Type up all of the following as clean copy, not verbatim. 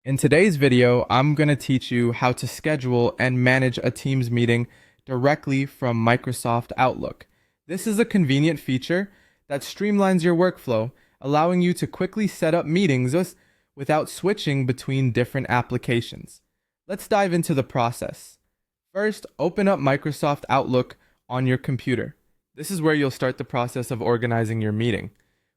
In today's video, I'm going to teach you how to schedule and manage a Teams meeting directly from Microsoft Outlook. This is a convenient feature that streamlines your workflow, allowing you to quickly set up meetings without switching between different applications. Let's dive into the process. First, open up Microsoft Outlook on your computer. This is where you'll start the process of organizing your meeting.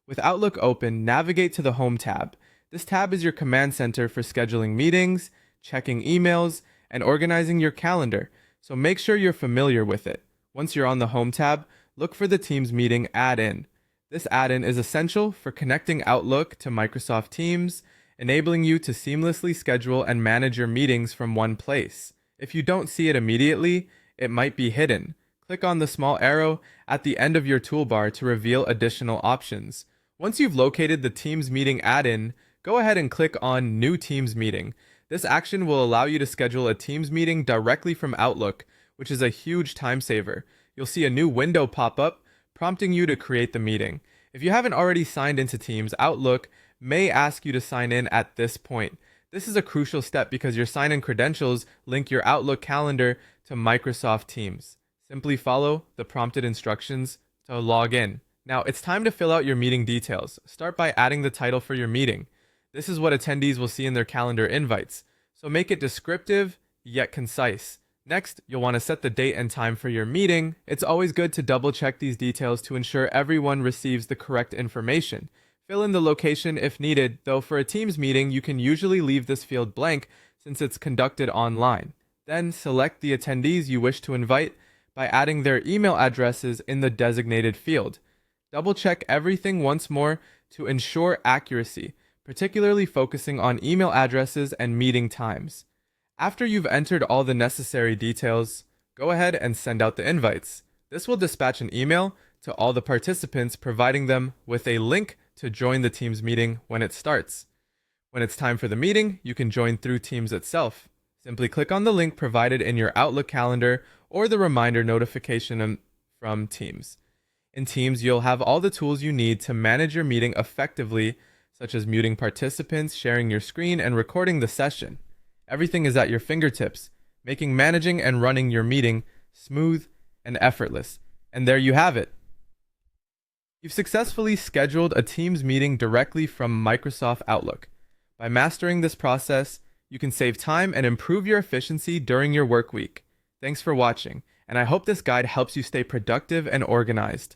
With Outlook open, navigate to the Home tab. This tab is your command center for scheduling meetings, checking emails, and organizing your calendar, so make sure you're familiar with it. Once you're on the Home tab, look for the Teams Meeting add-in. This add-in is essential for connecting Outlook to Microsoft Teams, enabling you to seamlessly schedule and manage your meetings from one place. If you don't see it immediately, it might be hidden. Click on the small arrow at the end of your toolbar to reveal additional options. Once you've located the Teams Meeting add-in, go ahead and click on New Teams Meeting. This action will allow you to schedule a Teams meeting directly from Outlook, which is a huge time saver. You'll see a new window pop up, prompting you to create the meeting. If you haven't already signed into Teams, Outlook may ask you to sign in at this point. This is a crucial step because your sign-in credentials link your Outlook calendar to Microsoft Teams. Simply follow the prompted instructions to log in. Now, it's time to fill out your meeting details. Start by adding the title for your meeting. This is what attendees will see in their calendar invites, so make it descriptive yet concise. Next, you'll want to set the date and time for your meeting. It's always good to double check these details to ensure everyone receives the correct information. Fill in the location if needed, though for a Teams meeting, you can usually leave this field blank since it's conducted online. Then select the attendees you wish to invite by adding their email addresses in the designated field. Double check everything once more to ensure accuracy, particularly focusing on email addresses and meeting times. After you've entered all the necessary details, go ahead and send out the invites. This will dispatch an email to all the participants, providing them with a link to join the Teams meeting when it starts. When it's time for the meeting, you can join through Teams itself. Simply click on the link provided in your Outlook calendar or the reminder notification from Teams. In Teams, you'll have all the tools you need to manage your meeting effectively, such as muting participants, sharing your screen, and recording the session. Everything is at your fingertips, making managing and running your meeting smooth and effortless. And there you have it. You've successfully scheduled a Teams meeting directly from Microsoft Outlook. By mastering this process, you can save time and improve your efficiency during your work week. Thanks for watching, and I hope this guide helps you stay productive and organized.